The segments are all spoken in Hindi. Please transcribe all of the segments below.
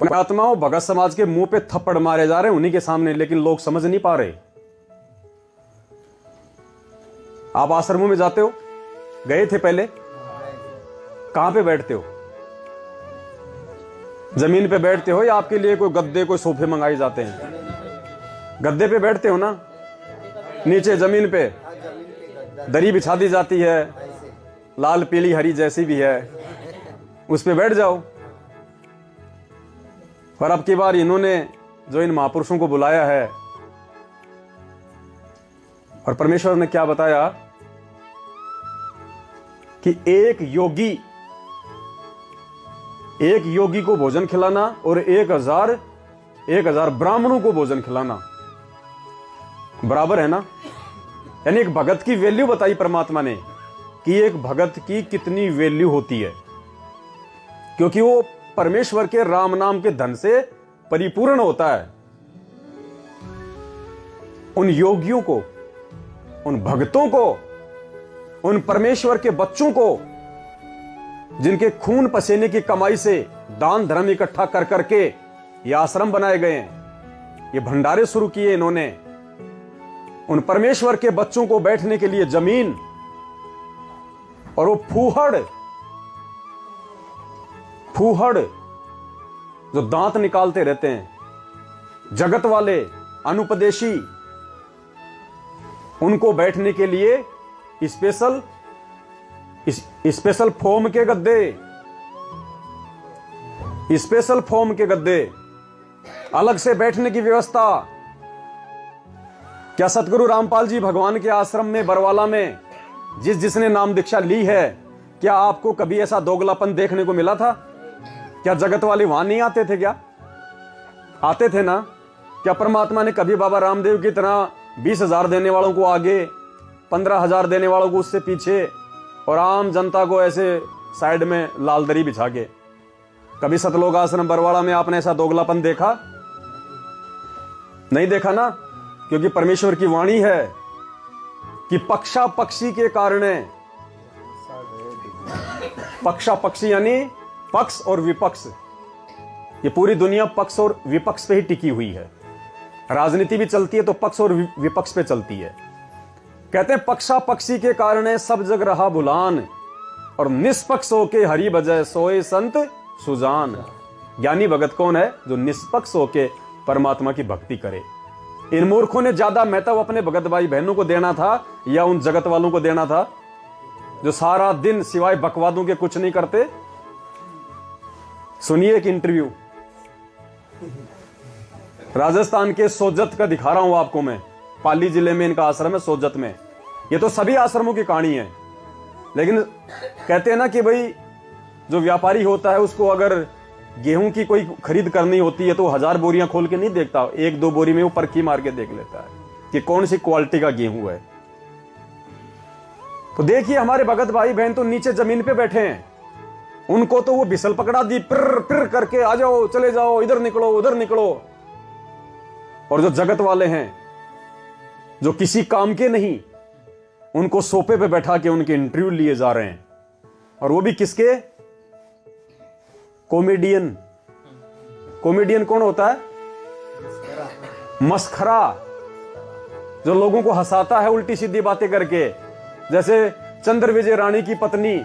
आत्माओं भगत समाज के मुंह पे थप्पड़ मारे जा रहे हैं उन्हीं के सामने, लेकिन लोग समझ नहीं पा रहे। आप आश्रमों में जाते हो, गए थे पहले? कहां पे बैठते हो? जमीन पे बैठते हो या आपके लिए कोई गद्दे कोई सोफे मंगाए जाते हैं? गद्दे पे बैठते हो ना? नीचे जमीन पे दरी बिछा दी जाती है, लाल पीली हरी जैसी भी है, उस पे बैठ जाओ। और अब की बार इन्होंने जो इन महापुरुषों को बुलाया है, और परमेश्वर ने क्या बताया कि एक योगी को भोजन खिलाना और 1000 ब्राह्मणों को भोजन खिलाना बराबर है ना? यानी एक भगत की वैल्यू बताई परमात्मा ने कि एक भगत की कितनी वैल्यू होती है, क्योंकि वो परमेश्वर के राम नाम के धन से परिपूर्ण होता है। उन योगियों को, उन भक्तों को, उन परमेश्वर के बच्चों को, जिनके खून पसीने की कमाई से दान धर्म इकट्ठा कर करके ये आश्रम बनाए गए हैं, ये भंडारे शुरू किए इन्होंने, उन परमेश्वर के बच्चों को बैठने के लिए जमीन, और वो फूहड़ जो दांत निकालते रहते हैं, जगत वाले अनुपदेशी, उनको बैठने के लिए स्पेशल फोम के गद्दे, अलग से बैठने की व्यवस्था। क्या सतगुरु रामपाल जी भगवान के आश्रम में बरवाला में जिसने नाम दीक्षा ली है, क्या आपको कभी ऐसा दोगलापन देखने को मिला था? क्या जगत वाले वहां नहीं आते थे? क्या आते थे ना? क्या परमात्मा ने कभी बाबा रामदेव की तरह 20,000 देने वालों को आगे, 15,000 देने वालों को उससे पीछे, और आम जनता को ऐसे साइड में लाल दरी बिछा के, कभी सतलोक आश्रम बरवाड़ा में आपने ऐसा दोगलापन देखा? नहीं देखा ना? क्योंकि परमेश्वर की वाणी है कि पक्षा पक्षी के कारण, पक्षा पक्षी यानी पक्ष और विपक्ष, ये पूरी दुनिया पक्ष और विपक्ष पे ही टिकी हुई है। राजनीति भी चलती है तो पक्ष और विपक्ष पे चलती है। कहते हैं पक्षा पक्षी के कारण सब जग रहा भुलान, और निष्पक्ष होके हरि बजय सोए संत सुजान। ज्ञानी भगत कौन है? जो निष्पक्ष होके परमात्मा की भक्ति करे। इन मूर्खों ने ज्यादा महत्व अपने भगत भाई बहनों को देना था या उन जगत वालों को देना था जो सारा दिन सिवाय बकवादों के कुछ नहीं करते? सुनिए एक इंटरव्यू, राजस्थान के सोजत का दिखा रहा हूं आपको मैं। पाली जिले में इनका आश्रम है, सोजत में। ये तो सभी आश्रमों की कहानी है, लेकिन कहते हैं ना कि भाई जो व्यापारी होता है उसको अगर गेहूं की कोई खरीद करनी होती है तो 1000 बोरियां खोल के नहीं देखता, 1-2 बोरी में वो परखी मार के देख लेता है कि कौन सी क्वालिटी का गेहूं है। तो देखिए हमारे भगत भाई बहन तो नीचे जमीन पे बैठे हैं, उनको तो वो बिसल पकड़ा दी, पिर पिर करके आ जाओ, चले जाओ, इधर निकलो उधर निकलो। और जो जगत वाले हैं जो किसी काम के नहीं, उनको सोफे पे बैठा के उनके इंटरव्यू लिए जा रहे हैं, और वो भी किसके? कॉमेडियन। कॉमेडियन कौन होता है? मस्खरा, जो लोगों को हंसाता है उल्टी सीधी बातें करके। जैसे चंद्र विजय रानी की पत्नी,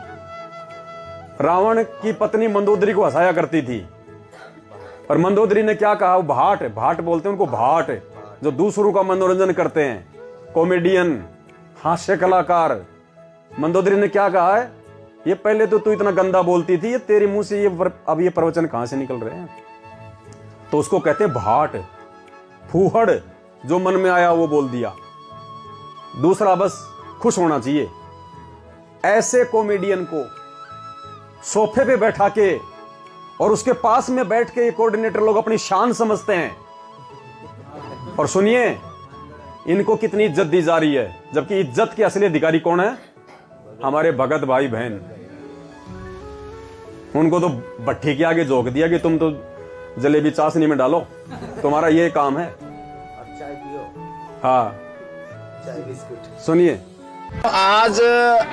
रावण की पत्नी मंदोदरी को हंसाया करती थी, और मंदोदरी ने क्या कहा? वो भाट बोलते हैं उनको, भाट, जो दूसरों का मनोरंजन करते हैं, कॉमेडियन, हास्य कलाकार। मंदोदरी ने क्या कहा है? ये पहले तो तू इतना गंदा बोलती थी, ये तेरे मुंह से अब ये प्रवचन कहां से निकल रहे हैं? तो उसको कहते हैं भाट, फूहड़, जो मन में आया वो बोल दिया। दूसरा बस खुश होना चाहिए। ऐसे कॉमेडियन को सोफे पे बैठा के और उसके पास में बैठ के ये कोऑर्डिनेटर लोग अपनी शान समझते हैं। और सुनिए इनको कितनी इज्जत दी जा रही है, जबकि इज्जत के असली अधिकारी कौन है? हमारे भगत भाई बहन। उनको तो भट्टी के आगे झोंक दिया कि तुम तो जलेबी चाशनी में डालो, तुम्हारा ये काम है। चाय पियो। हाँ चाय बिस्कुट। सुनिए, आज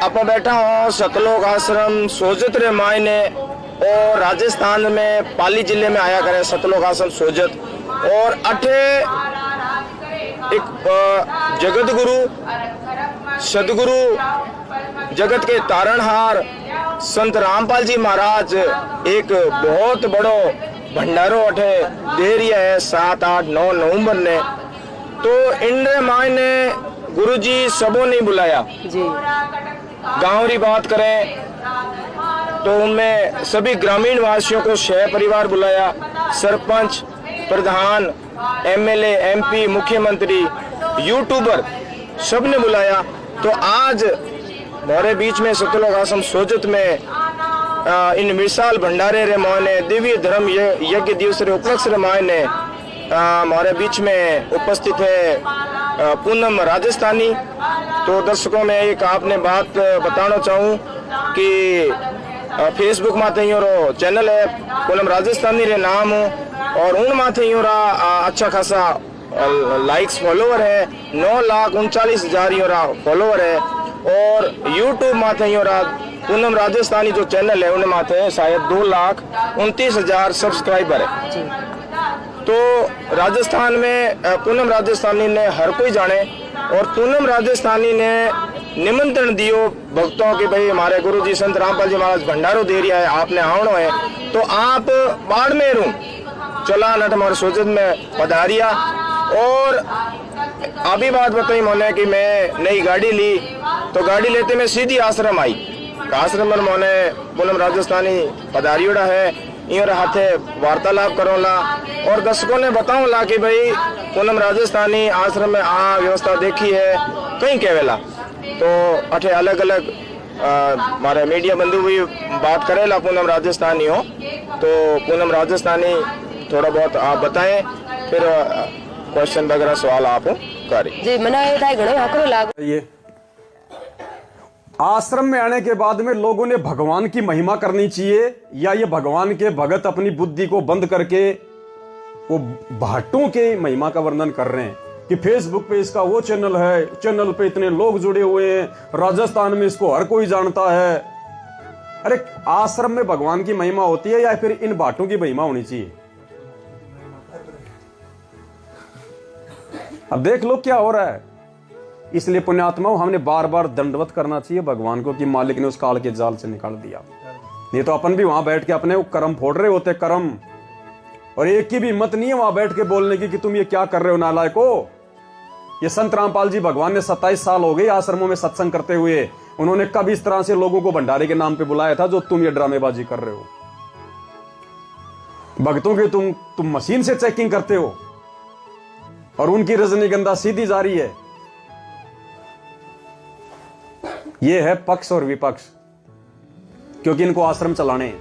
आप बैठा हूँ सतलोक आश्रम सोजत रे मायने और राजस्थान में पाली जिले में आया करे सतलोक आश्रम सोजत। और अठे एक जगत गुरु सदगुरु जगत के तारणहार संत रामपाल जी महाराज एक बहुत बड़ो भंडारो अठे दे रिया है 7, 8, 9 नवंबर ने। तो इन मायने गुरु जी सबों ने बुलाया जी। गांव की बात करें तो उनमें सभी ग्रामीण वासियों को सह परिवार बुलाया, सरपंच, प्रधान, एमएलए, एमपी, मुख्यमंत्री, यूट्यूबर सबने बुलाया। तो आज हमारे बीच में सतलोक आश्रम सोजत में इन विशाल भंडारे रे मायने दिव्य धर्म यज्ञ दिवस रे उपलक्ष्य रे मायने हमारे बीच में उपस्थित है पूनम राजस्थानी। तो दर्शकों में एक आपने बात बताना चाहूँ कि फेसबुक माथे योरो चैनल है पूनम राजस्थानी रे नाम और उन माथे योरा अच्छा खासा लाइक्स फॉलोवर है, 9,39,000 योरा फॉलोवर है। और यूट्यूब माथे योरा पूनम राजस्थानी जो चैनल है उन माथे शायद 2,29,000 सब्सक्राइबर है। तो राजस्थान में पूनम राजस्थानी ने हर कोई जाने और पूनम राजस्थानी ने निमंत्रण दियो भक्तों के भाई हमारे गुरुजी संत रामपाल जी महाराज भंडारो दे रिया है, आपने आवनो है। तो आप बाड़मेर चला नट हमारे सोजत में पधारिया। और अभी बात बताई मैंने कि मैं नई गाड़ी ली, तो गाड़ी लेते मैं सीधी आश्रम आई। आश्रम में मैंने पूनम राजस्थानी पधारियोड़ा है, इन हाथे वार्तालाप करोला और दर्शकों ने बताऊंला कि भाई पूनम राजस्थानी आश्रम में आ व्यवस्था देखी है कहीं केवेला। तो अठे अलग अलग हमारे मीडिया बंधु भी बात करेला पूनम राजस्थानी हो। तो पूनम राजस्थानी थोड़ा बहुत आप बताएं, फिर क्वेश्चन वगैरह सवाल आप करें जी। मना ये घणो आकरो लाग ये आश्रम में आने के बाद में लोगों ने भगवान की महिमा करनी चाहिए या ये भगवान के भगत अपनी बुद्धि को बंद करके वो भाटों के महिमा का वर्णन कर रहे हैं कि फेसबुक पे इसका वो चैनल है, चैनल पे इतने लोग जुड़े हुए हैं, राजस्थान में इसको हर कोई जानता है। अरे आश्रम में भगवान की महिमा होती है या फिर इन भाटों की महिमा होनी चाहिए? अब देख लो क्या हो रहा है। इसलिए पुण्यात्माओं हमने बार बार दंडवत करना चाहिए भगवान को कि मालिक ने उस काल के जाल से निकाल दिया। नहीं तो अपन भी वहां बैठ के अपने कर्म फोड़ रहे होते कर्म, और एक की भी हिम्मत नहीं है वहां बैठ के बोलने की कि तुम ये क्या कर रहे हो नालायको। ये संत रामपाल जी भगवान ने 27 साल हो गए आश्रमों में सत्संग करते हुए, उन्होंने कब इस तरह से लोगों को भंडारे के नाम पे बुलाया था जो तुम ये ड्रामेबाजी कर रहे हो? भक्तों की तुम मशीन से चेकिंग करते हो और उनकी रजनीगंधा सीधी जा रही है। ये है पक्ष और विपक्ष, क्योंकि इनको आश्रम चलाने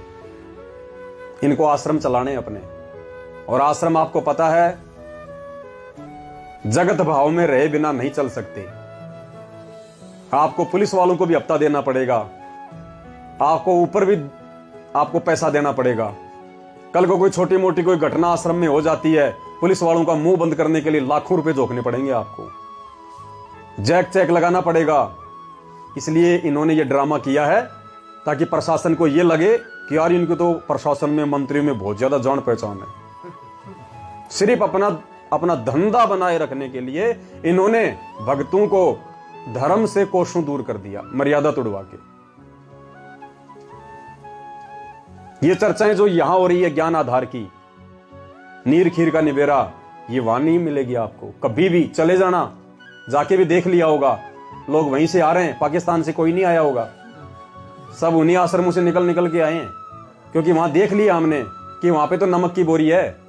अपने। और आश्रम आपको पता है जगत भाव में रहे बिना नहीं चल सकते। आपको पुलिस वालों को भी हफ्ता देना पड़ेगा, आपको ऊपर भी आपको पैसा देना पड़ेगा। कल को कोई छोटी मोटी कोई घटना आश्रम में हो जाती है, पुलिस वालों का मुंह बंद करने के लिए लाखों रुपए झोंकने पड़ेंगे, आपको जैक चेक लगाना पड़ेगा। इसलिए इन्होंने ये ड्रामा किया है ताकि प्रशासन को ये लगे कि यार इनके तो प्रशासन में मंत्रियों में बहुत ज्यादा जान पहचान है। सिर्फ अपना धंधा बनाए रखने के लिए इन्होंने भक्तों को धर्म से कोसों दूर कर दिया, मर्यादा तोड़वा के। ये चर्चाएं जो यहां हो रही है ज्ञान आधार की, नीर खीर का निबेरा, ये वहां नहीं मिलेगी आपको कभी भी। चले जाना, जाके भी देख लिया होगा, लोग वहीं से आ रहे हैं, पाकिस्तान से कोई नहीं आया होगा, सब उन्हीं आश्रमों से निकल के आए हैं, क्योंकि वहां देख लिया हमने कि वहां पे तो नमक की बोरी है।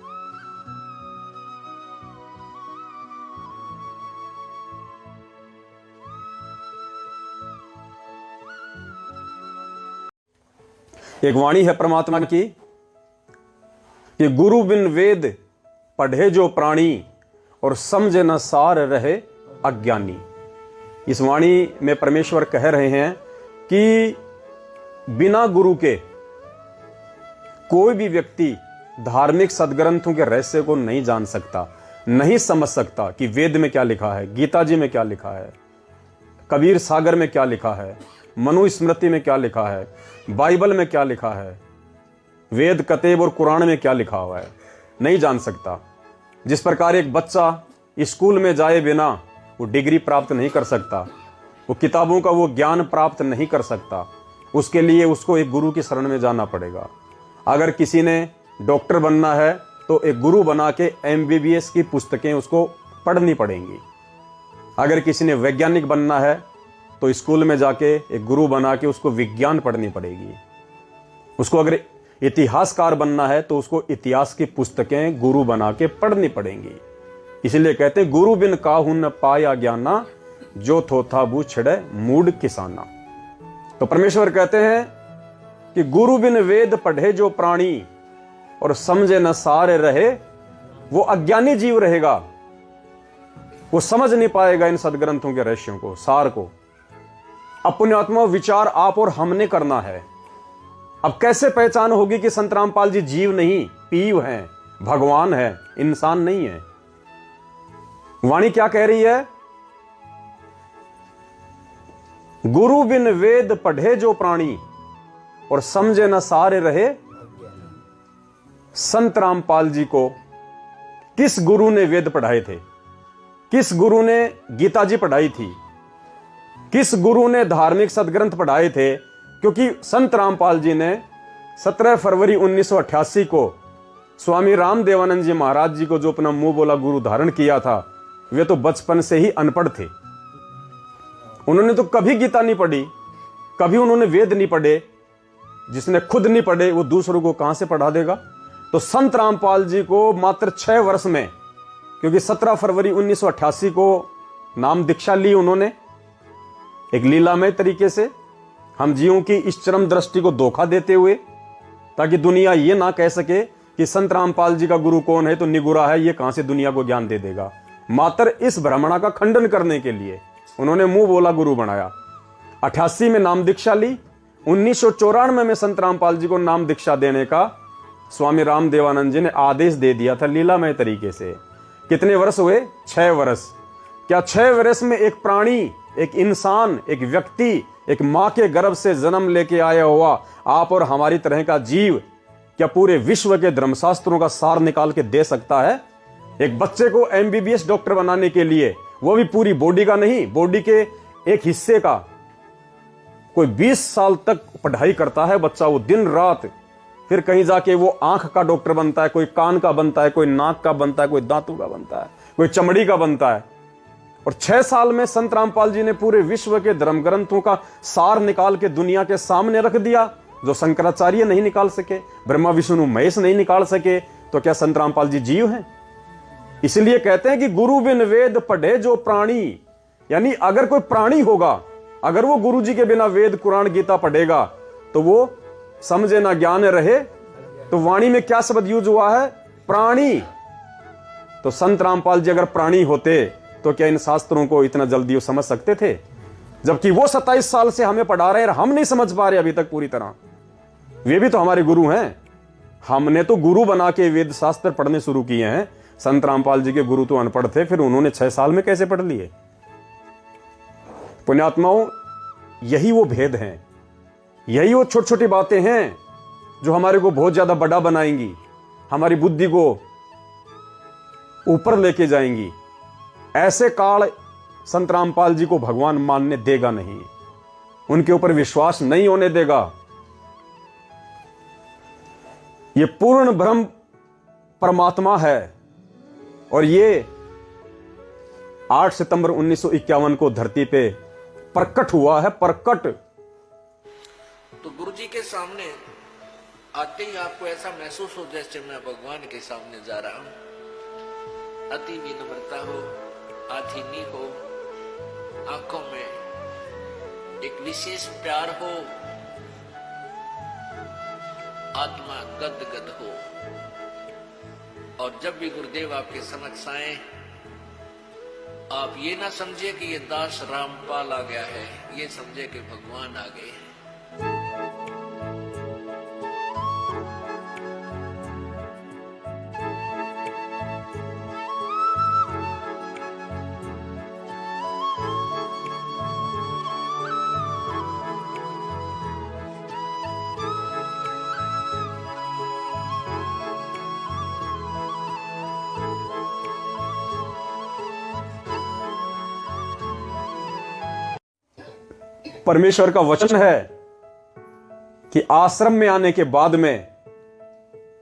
एक वाणी है परमात्मा की कि गुरु बिन वेद पढ़े जो प्राणी और समझे न सार रहे अज्ञानी। इस वाणी में परमेश्वर कह रहे हैं कि बिना गुरु के कोई भी व्यक्ति धार्मिक सदग्रंथों के रहस्य को नहीं जान सकता, नहीं समझ सकता कि वेद में क्या लिखा है, गीता जी में क्या लिखा है, कबीर सागर में क्या लिखा है, मनुस्मृति में क्या लिखा है, बाइबल में क्या लिखा है, वेद, कतेब और कुरान में क्या लिखा हुआ है, नहीं जान सकता। जिस प्रकार एक बच्चा स्कूल में जाए बिना वो डिग्री प्राप्त नहीं कर सकता, वो किताबों का वो ज्ञान प्राप्त नहीं कर सकता, उसके लिए उसको एक गुरु की शरण में जाना पड़ेगा। अगर किसी ने डॉक्टर बनना है तो एक गुरु बना के MBBS की पुस्तकें उसको पढ़नी पड़ेंगी। अगर किसी ने वैज्ञानिक बनना है तो स्कूल में जाके एक गुरु बना के उसको विज्ञान पढ़नी पड़ेगी। उसको अगर इतिहासकार बनना है तो उसको इतिहास की पुस्तकें गुरु बना के पढ़नी पड़ेंगी। इसलिए कहते हैं गुरु बिन काहू न पाया ज्ञाना, जो थोथा बू छिड़े मूड किसाना। तो परमेश्वर कहते हैं कि गुरु बिन वेद पढ़े जो प्राणी और समझे न सारे रहे, वो अज्ञानी जीव रहेगा। वो समझ नहीं पाएगा इन सदग्रंथों के रहस्यों को, सार को। अपने आत्मा विचार आप और हमने करना है। अब कैसे पहचान होगी कि संत रामपाल जी जीव नहीं, पीव हैं, भगवान है, इंसान नहीं है। वाणी क्या कह रही है? गुरु बिन वेद पढ़े जो प्राणी और समझे न सारे रहे। संत रामपाल जी को किस गुरु ने वेद पढ़ाए थे? किस गुरु ने गीता जी पढ़ाई थी? किस गुरु ने धार्मिक सदग्रंथ पढ़ाए थे? क्योंकि संत रामपाल जी ने 17 फरवरी 1988 को स्वामी रामदेवानंद जी महाराज जी को जो अपना मुंह बोला गुरु धारण किया था, वे तो बचपन से ही अनपढ़ थे। उन्होंने तो कभी गीता नहीं पढ़ी, कभी उन्होंने वेद नहीं पढ़े। जिसने खुद नहीं पढ़े वो दूसरों को कहां से पढ़ा देगा? तो संत रामपाल जी को मात्र 6 वर्ष में, क्योंकि 17 फरवरी 1988 को नाम दीक्षा ली उन्होंने एक लीलामय तरीके से, हम जीवों की इस चरम दृष्टि को धोखा देते हुए, ताकि दुनिया ये ना कह सके कि संत रामपाल जी का गुरु कौन है तो निगुरा है, ये कहां से दुनिया को ज्ञान दे देगा। मात्र इस भ्रमणा का खंडन करने के लिए उन्होंने मुंह बोला गुरु बनाया। 88 में नाम दीक्षा ली। 1994 में संत रामपाल जी को नाम दीक्षा देने का स्वामी रामदेवानंद जी ने आदेश दे दिया था लीलामय तरीके से। कितने वर्ष हुए? 6 वर्ष। क्या 6 वर्ष में एक प्राणी, एक इंसान, एक व्यक्ति, एक मां के गर्भ से जन्म लेके आया हुआ आप और हमारी तरह का जीव क्या पूरे विश्व के धर्मशास्त्रों का सार निकाल के दे सकता है? एक बच्चे को MBBS डॉक्टर बनाने के लिए, वो भी पूरी बॉडी का नहीं, बॉडी के एक हिस्से का, कोई 20 साल तक पढ़ाई करता है बच्चा, वो दिन रात। फिर कहीं जाके वो आंख का डॉक्टर बनता है, कोई कान का बनता है, कोई नाक का बनता है, कोई दांतों का बनता है, कोई चमड़ी का बनता है। और 6 साल में संत रामपाल जी ने पूरे विश्व के धर्म ग्रंथों का सार निकाल के दुनिया के सामने रख दिया, जो शंकराचार्य नहीं निकाल सके, ब्रह्मा विष्णु महेश नहीं निकाल सके। तो क्या संत रामपाल जी जीव हैं? इसलिए कहते हैं कि गुरु बिन वेद पढ़े जो प्राणी, यानी अगर कोई प्राणी होगा, अगर वो गुरु जी के बिना वेद कुरान गीता पढ़ेगा तो वो समझे ना ज्ञान रहे। तो वाणी में क्या शब्द यूज हुआ है? प्राणी। तो संत रामपाल जी अगर प्राणी होते तो क्या इन शास्त्रों को इतना जल्दी वो समझ सकते थे? जबकि वो 27 साल से हमें पढ़ा रहे हैं, हम नहीं समझ पा रहे अभी तक पूरी तरह। वे भी तो हमारे गुरु हैं। हमने तो गुरु बना के वेद शास्त्र पढ़ने शुरू किए हैं। संत रामपाल जी के गुरु तो अनपढ़ थे, फिर उन्होंने 6 साल में कैसे पढ़ लिए? पुण्यात्माओं, यही वो भेद हैं, यही वो छोटी छोटी बातें हैं जो हमारे को बहुत ज्यादा बड़ा बनाएंगी, हमारी बुद्धि को ऊपर लेके जाएंगी। ऐसे काल संत रामपाल जी को भगवान मानने देगा नहीं, उनके ऊपर विश्वास नहीं होने देगा। ये पूर्ण ब्रह्म परमात्मा है और ये 8 सितंबर 1951 को धरती पे प्रकट हुआ है। प्रकट तो गुरु जी के सामने आते ही आपको ऐसा महसूस हो जैसे मैं भगवान के सामने जा रहा हूं। अति विनम्रता हो, आधीनी हो, आंखों में एक विशेष प्यार हो, आत्मा गदगद हो। और जब भी गुरुदेव आपके समक्ष आए, आप ये ना समझे कि ये दास रामपाल आ गया है, ये समझे कि भगवान आ गए। परमेश्वर का वचन है कि आश्रम में आने के बाद में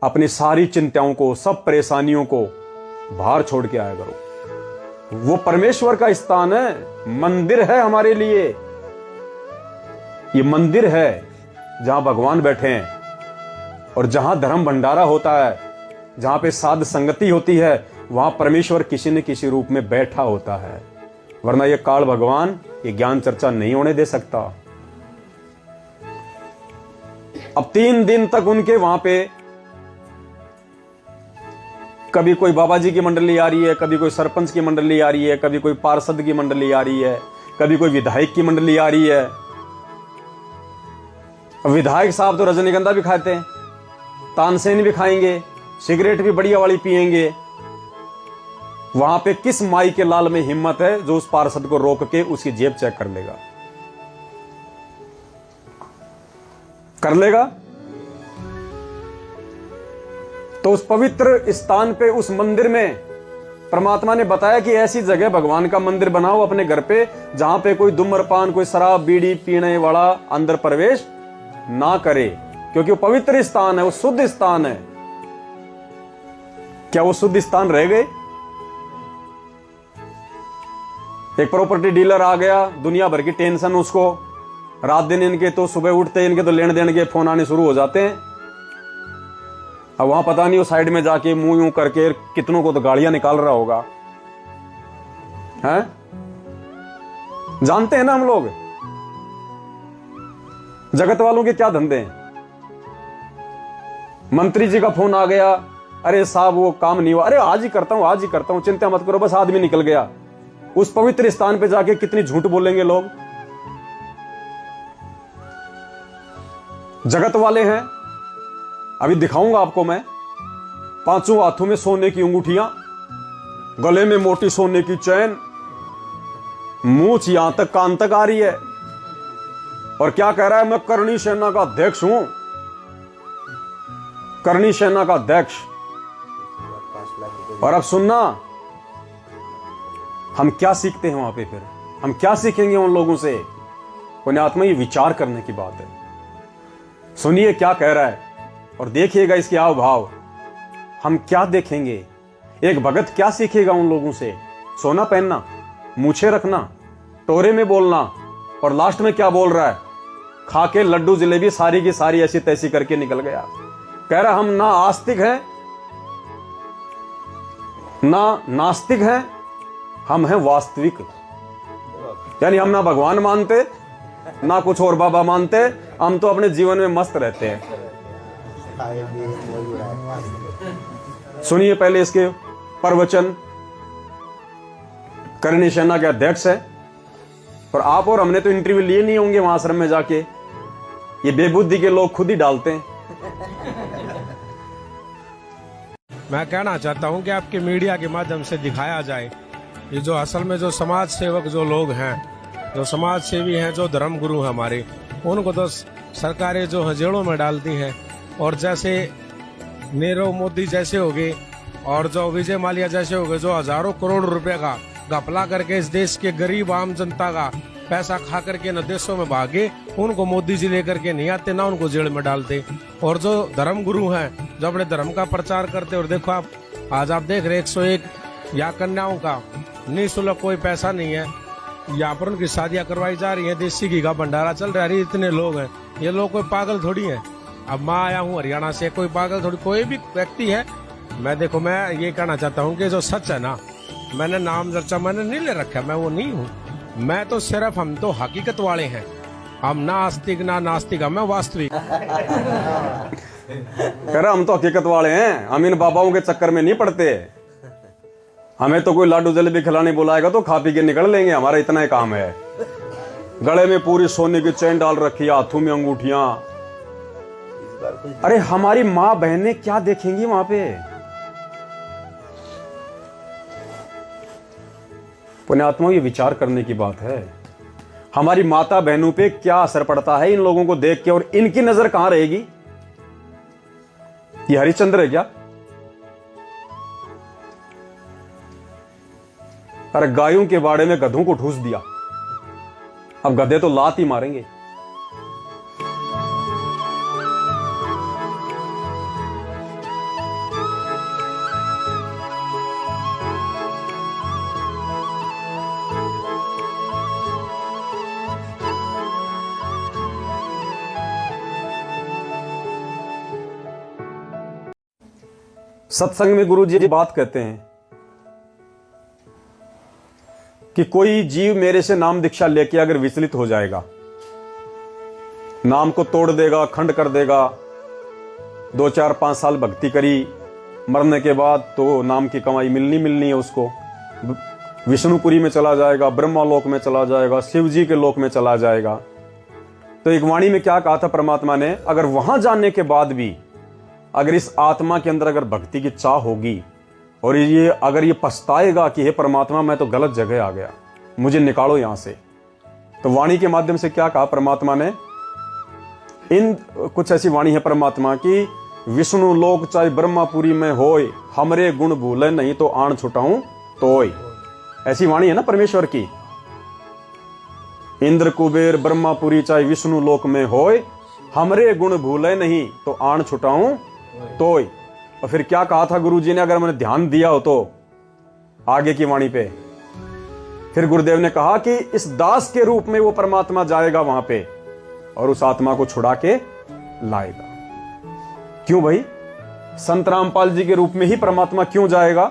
अपनी सारी चिंताओं को, सब परेशानियों को बाहर छोड़ के आया करो। वो परमेश्वर का स्थान है, मंदिर है हमारे लिए। ये मंदिर है जहां भगवान बैठे हैं और जहां धर्म भंडारा होता है, जहां पे साध संगति होती है, वहां परमेश्वर किसी न किसी रूप में बैठा होता है। वरना ये काल भगवान ये ज्ञान चर्चा नहीं होने दे सकता। अब 3 दिन तक उनके वहां पे कभी कोई बाबा जी की मंडली आ रही है, कभी कोई सरपंच की मंडली आ रही है, कभी कोई पार्षद की मंडली आ रही है, कभी कोई विधायक की मंडली आ रही है। विधायक साहब तो रजनीगंधा भी खाते हैं, तानसेन भी खाएंगे, सिगरेट भी बढ़िया वाली पिएंगे। वहां पे किस माई के लाल में हिम्मत है जो उस पार्षद को रोक के उसकी जेब चेक कर लेगा? कर लेगा? तो उस पवित्र स्थान पे, उस मंदिर में परमात्मा ने बताया कि ऐसी जगह भगवान का मंदिर बनाओ अपने घर पे जहां पे कोई धूम्रपान, कोई शराब बीड़ी पीने वाला अंदर प्रवेश ना करे, क्योंकि वो पवित्र स्थान है, वो शुद्ध स्थान है। क्या वो शुद्ध स्थान रह गए? एक प्रॉपर्टी डीलर आ गया, दुनिया भर की टेंशन उसको, रात दिन इनके तो सुबह उठते इनके तो लेन देन के फोन आने शुरू हो जाते हैं। अब वहां पता नहीं वो साइड में जाके मुंह यूं करके कितनों को तो गाड़ियां निकाल रहा होगा, हैं? जानते हैं ना हम लोग जगत वालों के क्या धंधे हैं। मंत्री जी का फोन आ गया, अरे साहब वो काम नहीं हुआ, अरे आज ही करता हूं, आज ही करता हूं, चिंता मत करो, बस आदमी निकल गया। उस पवित्र स्थान पे जाके कितनी झूठ बोलेंगे लोग। जगत वाले हैं। अभी दिखाऊंगा आपको मैं, 5 हाथों में सोने की अंगूठियां, गले में मोटी सोने की चैन, मूंछ यहां तक कान तक आ रही है, और क्या कह रहा है, मैं करणी सेना का अध्यक्ष हूं, करणी सेना का अध्यक्ष। और अब सुनना, हम क्या सीखते हैं वहां पे, फिर हम क्या सीखेंगे उन लोगों से? पुण्यात्मा, ये विचार करने की बात है। सुनिए क्या कह रहा है और देखिएगा इसके हाव भाव। हम क्या देखेंगे, एक भगत क्या सीखेगा उन लोगों से? सोना पहनना, मूछे रखना, टोरे में बोलना, और लास्ट में क्या बोल रहा है, खा के लड्डू जलेबी सारी की सारी ऐसी तैसी करके निकल गया। कह रहा हम ना आस्तिक हैं ना नास्तिक हैं, हम हैं वास्तविक। यानी हम ना भगवान मानते ना कुछ और बाबा मानते, हम तो अपने जीवन में मस्त रहते हैं। सुनिए पहले इसके प्रवचन। करणी सेना के अध्यक्ष है, और आप और हमने तो इंटरव्यू लिए नहीं होंगे वहां आश्रम में जाके, ये बेबुद्धि के लोग खुद ही डालते हैं। मैं कहना चाहता हूं कि आपके मीडिया के माध्यम से दिखाया जाए, ये जो असल में जो समाज सेवक जो लोग हैं, जो समाज सेवी हैं, जो धर्म गुरु हैं हमारे, उनको तो सरकारें जो है जेलों में डालती हैं। और जैसे नीरव मोदी जैसे हो गए और जो विजय माल्या जैसे हो गए, जो हजारों करोड़ रुपए का घपला करके इस देश के गरीब आम जनता का पैसा खा करके न देशों में भागे, उनको मोदी जी लेकर के नहीं आते, ना उनको जेल में डालते। और जो धर्म गुरु हैं, जो अपने धर्म का प्रचार करते, और देखो आप आज आप देख रहे 101 या कन्याओं का निःशुल्क कोई पैसा नहीं है, यहाँ पर उनकी शादियां करवाई जा रही है, देसी घी का भंडारा चल रहा है। इतने लोग हैं, ये लोग कोई पागल थोड़ी है। अब मैं आया हूँ हरियाणा से, कोई पागल थोड़ी, कोई भी व्यक्ति है। मैं ये कहना चाहता हूँ कि जो सच है ना, मैंने नाम चर्चा मैंने नहीं ले रखा, मैं वो नहीं हूँ। मैं तो सिर्फ, हम तो हकीकत वाले हैं, हम ना आस्तिक ना नास्तिक, हम वास्तविक। कह रहा हम तो हकीकत वाले हैं, हम इन बाबाओं के चक्कर में नहीं पड़ते। हमें तो कोई लाडू जलेबी खिलाने बुलाएगा तो खा पी के निकल लेंगे, हमारा इतना ही काम है। गले में पूरी सोने की चैन डाल रखी, हाथों में अंगूठियां। अरे हमारी माँ बहनें क्या देखेंगी वहां पे? पुण्यात्मा, ये विचार करने की बात है। हमारी माता बहनों पे क्या असर पड़ता है इन लोगों को देख के, और इनकी नजर कहां रहेगी? ये हरिश्चंद्र है क्या? अरे गायों के बाड़े में गधों को ठूस दिया, अब गधे तो लात ही मारेंगे। सत्संग में गुरु जी बात कहते हैं कि कोई जीव मेरे से नाम दीक्षा लेके अगर विचलित हो जाएगा, नाम को तोड़ देगा, खंड कर देगा, 2 4 5 साल भक्ति करी, मरने के बाद तो नाम की कमाई मिलनी है उसको, विष्णुपुरी में चला जाएगा, ब्रह्मा लोक में चला जाएगा, शिव जी के लोक में चला जाएगा। तो एक वाणी में क्या कहा था परमात्मा ने, अगर वहां जाने के बाद भी अगर इस आत्मा के अंदर अगर भक्ति की चाह होगी और ये अगर ये पछताएगा कि हे परमात्मा मैं तो गलत जगह आ गया, मुझे निकालो यहां से, तो वाणी के माध्यम से क्या कहा परमात्मा ने, इन कुछ ऐसी वाणी है परमात्मा की, विष्णु लोक चाहे ब्रह्मापुरी में होय, हमरे गुण भूले नहीं तो आण छुटाऊं तोय। ऐसी वाणी है ना परमेश्वर की, इंद्र कुबेर ब्रह्मापुरी चाहे विष्णु लोक में होय, हमरे गुण भूले नहीं तो आण छुटाऊं तोय। और फिर क्या कहा था गुरु जी ने, अगर मैंने ध्यान दिया हो तो आगे की वाणी पे, फिर गुरुदेव ने कहा कि इस दास के रूप में वो परमात्मा जाएगा वहां पे और उस आत्मा को छुड़ा के लाएगा। क्यों भाई, संत रामपाल जी के रूप में ही परमात्मा क्यों जाएगा?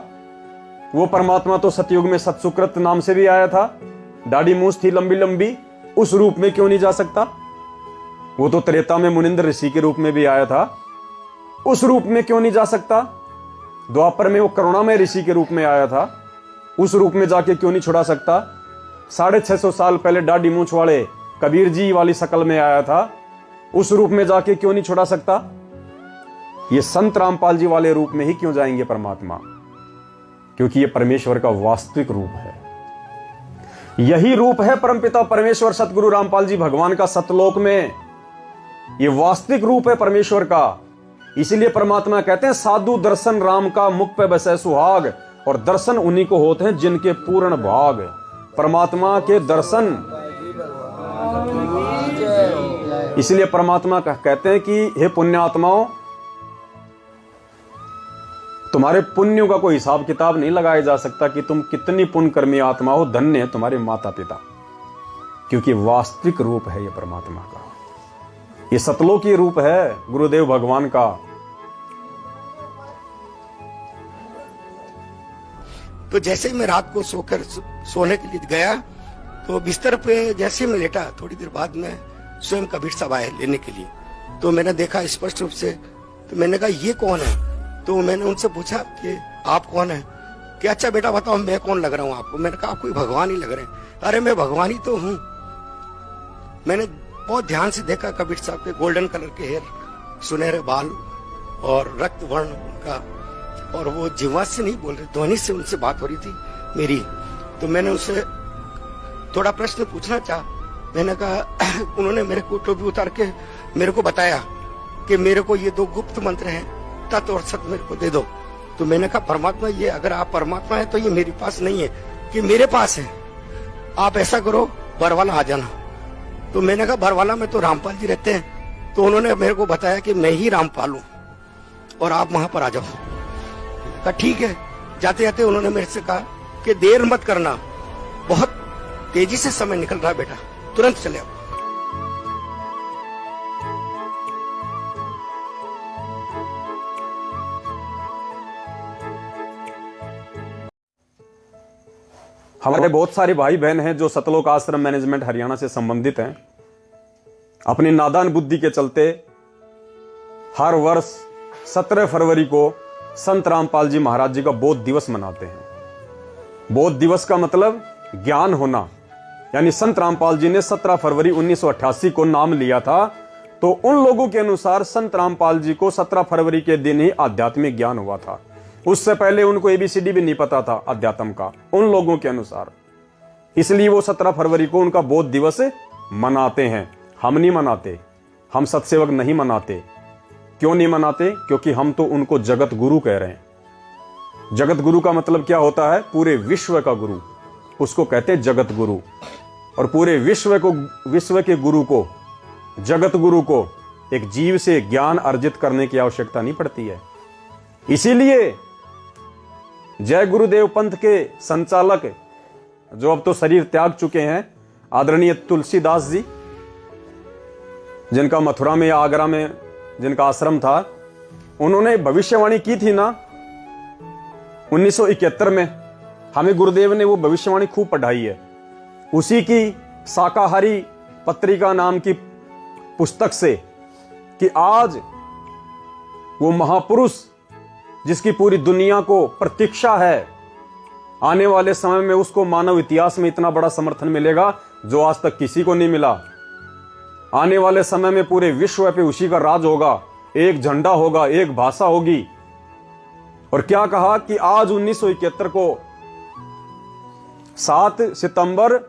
वो परमात्मा तो सतयुग में सतसुकृत नाम से भी आया था, दाढ़ी मूछ थी लंबी लंबी, उस रूप में क्यों नहीं जा सकता? वो तो त्रेता में मुनिंद्र ऋषि के रूप में भी आया था, उस रूप में क्यों नहीं जा सकता? द्वापर में वो करुणामय ऋषि के रूप में आया था, उस रूप में जाके क्यों नहीं छुड़ा सकता? 650 साल पहले दाढ़ी मूछ वाले कबीर जी वाली शकल में आया था, उस रूप में जाके क्यों नहीं छुड़ा सकता? ये संत रामपाल जी वाले रूप में ही क्यों जाएंगे परमात्मा? क्योंकि ये परमेश्वर का वास्तविक रूप है। यही रूप है परमपिता परमेश्वर सतगुरु रामपाल जी भगवान का सतलोक में, ये वास्तविक रूप है परमेश्वर का। इसीलिए परमात्मा कहते हैं साधु दर्शन राम का मुख पे बसे सुहाग, और दर्शन उन्हीं को होते हैं जिनके पूर्ण भाग। परमात्मा के दर्शन, इसलिए परमात्मा कहते हैं कि हे पुण्यात्माओं, तुम्हारे पुण्यों का कोई हिसाब किताब नहीं लगाया जा सकता कि तुम कितनी पुण्य कर्मी आत्मा हो, धन्य है तुम्हारे माता पिता, क्योंकि वास्तविक रूप है ये परमात्मा का, ये सतलोकी रूप है गुरुदेव भगवान का। तो जैसे ही मैं रात को सोकर सोने के लिए गया, तो बिस्तर पे जैसे मैं लेटा, थोड़ी देर बाद में स्वयं कबीर साहब आए लेने के लिए। तो मैंने देखा स्पष्ट रूप से, तो मैंने कहा ये कौन है? तो मैंने उनसे पूछा कि आप कौन है? कि अच्छा बेटा बताओ मैं कौन लग रहा हूँ आपको? मैंने कहा आप कोई भगवान ही लग रहे हैं। अरे मैं भगवान ही तो हूँ। मैंने बहुत ध्यान से देखा कबीर साहब के गोल्डन कलर के हेयर, सुनहरे बाल और रक्त वर्ण का, और वो जिह्वा से नहीं बोल रहे, ध्वनि से उनसे बात हो रही थी मेरी। तो मैंने उनसे थोड़ा प्रश्न पूछना चाहा। मैंने कहा उन्होंने मेरे को टोपी उतार के मेरे को बताया कि मेरे को ये 2 गुप्त मंत्र हैं, तत् और सत मेरे को दे दो। तो मैंने कहा परमात्मा, ये अगर आप परमात्मा है तो ये मेरे पास नहीं है कि मेरे पास है, आप ऐसा करो बरवाला आ जाना। तो मैंने कहा बरवाला में तो रामपाल जी रहते हैं। तो उन्होंने मेरे को बताया कि मैं ही रामपाल हूं और आप वहां पर आ जाओ। कहा ठीक है। जाते जाते उन्होंने मेरे से कहा कि देर मत करना, बहुत तेजी से समय निकल रहा है बेटा, तुरंत चले आओ। हमारे बहुत सारे भाई बहन हैं जो सतलोक आश्रम मैनेजमेंट हरियाणा से संबंधित हैं। अपनी नादान बुद्धि के चलते हर वर्ष 17 फरवरी को संत रामपाल जी महाराज जी का बोध दिवस मनाते हैं। बोध दिवस का मतलब ज्ञान होना, यानी संत रामपाल जी ने 17 फरवरी 1988 को नाम लिया था, तो उन लोगों के अनुसार संत रामपाल जी को 17 फरवरी के दिन ही आध्यात्मिक ज्ञान हुआ था। उससे पहले उनको ABCD भी नहीं पता था अध्यात्म का, उन लोगों के अनुसार। इसलिए वो 17 फरवरी को उनका बोध दिवस मनाते हैं। हम नहीं मनाते, हम सत्सेवक नहीं मनाते। क्यों नहीं मनाते? क्योंकि हम तो उनको जगत गुरु कह रहे हैं। जगत गुरु का मतलब क्या होता है? पूरे विश्व का गुरु, उसको कहते हैं जगत गुरु। और पूरे विश्व के गुरु को, जगत गुरु को एक जीव से ज्ञान अर्जित करने की आवश्यकता नहीं पड़ती है। इसीलिए जय गुरुदेव पंथ के संचालक, जो अब तो शरीर त्याग चुके हैं, आदरणीय तुलसीदास जी, जिनका मथुरा में या आगरा में जिनका आश्रम था, उन्होंने भविष्यवाणी की थी ना 1971 में। हमें गुरुदेव ने वो भविष्यवाणी खूब पढ़ाई है। उसी की शाकाहारी पत्रिका नाम की पुस्तक से कि आज वो महापुरुष जिसकी पूरी दुनिया को प्रतीक्षा है, आने वाले समय में उसको मानव इतिहास में इतना बड़ा समर्थन मिलेगा जो आज तक किसी को नहीं मिला। आने वाले समय में पूरे विश्व पे उसी का राज होगा, एक झंडा होगा, एक भाषा होगी। और क्या कहा कि आज 1971 को 7 सितंबर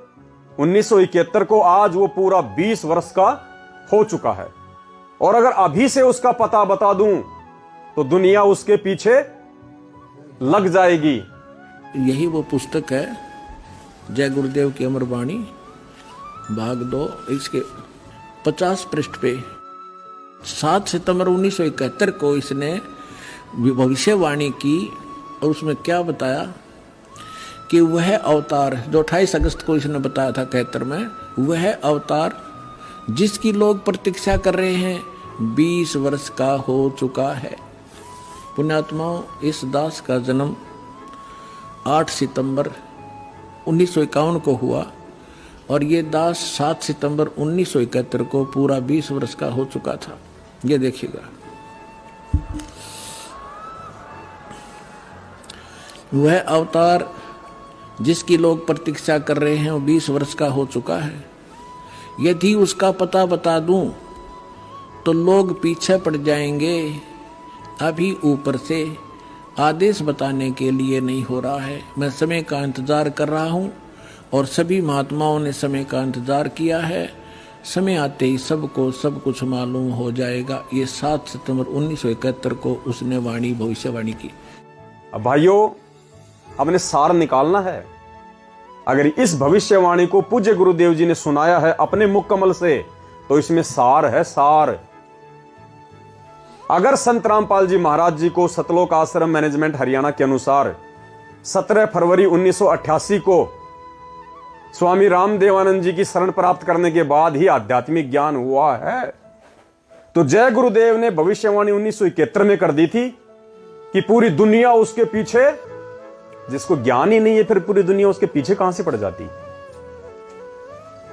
1971 को आज वो पूरा 20 वर्ष का हो चुका है। और अगर अभी से उसका पता बता दूं तो दुनिया उसके पीछे लग जाएगी। यही वो पुस्तक है जय गुरुदेव की अमर वाणी भाग 2, इसके 50 पृष्ठ पे 7 सितंबर 1971 को इसने भविष्यवाणी की। और उसमें क्या बताया कि वह अवतार जो 28 अगस्त को इसने बताया था 71 में, वह अवतार जिसकी लोग प्रतीक्षा कर रहे हैं 20 वर्ष का हो चुका है। पुण्यात्माओं, इस दास का जन्म 8 सितंबर 1951 को हुआ और ये दास 7 सितंबर 1971 को पूरा 20 वर्ष का हो चुका था। ये देखिएगा, वह अवतार जिसकी लोग प्रतीक्षा कर रहे हैं वो 20 वर्ष का हो चुका है। यदि उसका पता बता दूं तो लोग पीछे पड़ जाएंगे। अभी ऊपर से आदेश बताने के लिए नहीं हो रहा है। मैं समय का इंतजार कर रहा हूं और सभी महात्माओं ने समय का इंतजार किया है। समय आते ही सबको सब कुछ मालूम हो जाएगा। ये 7 सितंबर 1971 को उसने वाणी भविष्यवाणी की। अब भाइयों, हमने सार निकालना है। अगर इस भविष्यवाणी को पूज्य गुरुदेव जी ने सुनाया है अपने मुख कमल से, तो इसमें सार है, सार। अगर संत रामपाल जी महाराज जी को सतलोक आश्रम मैनेजमेंट हरियाणा के अनुसार 17 फरवरी 1988 को स्वामी रामदेवानंद जी की शरण प्राप्त करने के बाद ही आध्यात्मिक ज्ञान हुआ है, तो जय गुरुदेव ने भविष्यवाणी 1971 में कर दी थी कि पूरी दुनिया उसके पीछे, जिसको ज्ञान ही नहीं है फिर पूरी दुनिया उसके पीछे कहां से पड़ जाती।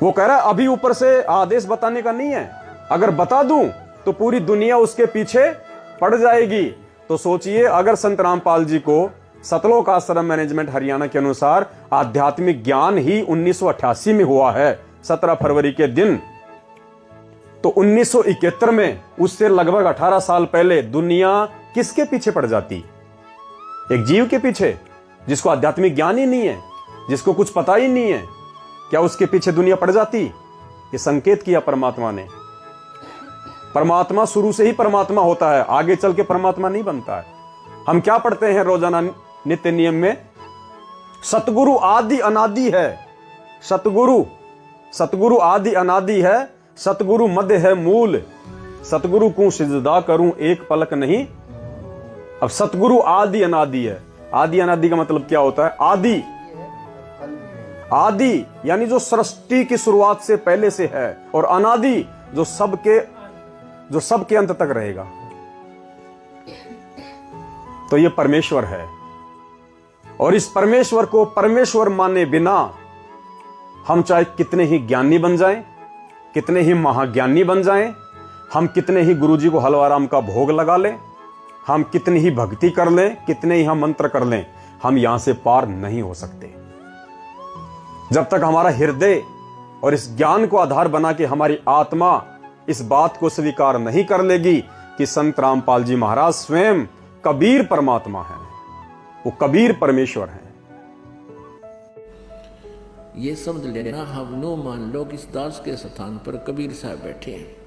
वो कह रहा है अभी ऊपर से आदेश बताने का नहीं है, अगर बता दूं तो पूरी दुनिया उसके पीछे पड़ जाएगी। तो सोचिए, अगर संत रामपाल जी को सतलोक आश्रम मैनेजमेंट हरियाणा के अनुसार आध्यात्मिक ज्ञान ही 1988 में हुआ है 17 फरवरी के दिन, तो 1971 में उससे लगभग 18 साल पहले दुनिया किसके पीछे पड़ जाती? एक जीव के पीछे, जिसको आध्यात्मिक ज्ञान ही नहीं है, जिसको कुछ पता ही नहीं है। क्या उसके पीछे दुनिया पड़ जाती? ये संकेत किया परमात्मा ने। परमात्मा शुरू से ही परमात्मा होता है, आगे चल के परमात्मा नहीं बनता है। हम क्या पढ़ते हैं रोजाना नित्य नियम में? सतगुरु आदि अनादि है। सतगुरु आदि अनादि है, सतगुरु मध्य है मूल। सतगुरु को सिजदा करूं एक पलक नहीं। अब सतगुरु आदि अनादि है। आदि अनादि का मतलब क्या होता है? आदि यानी जो सृष्टि की शुरुआत से पहले से है, और अनादि जो सबके अंत तक रहेगा। तो ये परमेश्वर है। और इस परमेश्वर को परमेश्वर माने बिना हम चाहे कितने ही ज्ञानी बन जाएं, कितने ही महाज्ञानी बन जाएं, हम कितने ही गुरुजी को हलवाराम का भोग लगा लें, हम कितनी ही भक्ति कर लें, कितने ही हम मंत्र कर लें, हम यहां से पार नहीं हो सकते। जब तक हमारा हृदय और इस ज्ञान को आधार बना के हमारी आत्मा इस बात को स्वीकार नहीं कर लेगी कि संत रामपाल जी महाराज स्वयं कबीर परमात्मा है, वो कबीर परमेश्वर है। ये समझ लेना, हम नो मान लो कि इस दास के स्थान पर कबीर साहब बैठे हैं।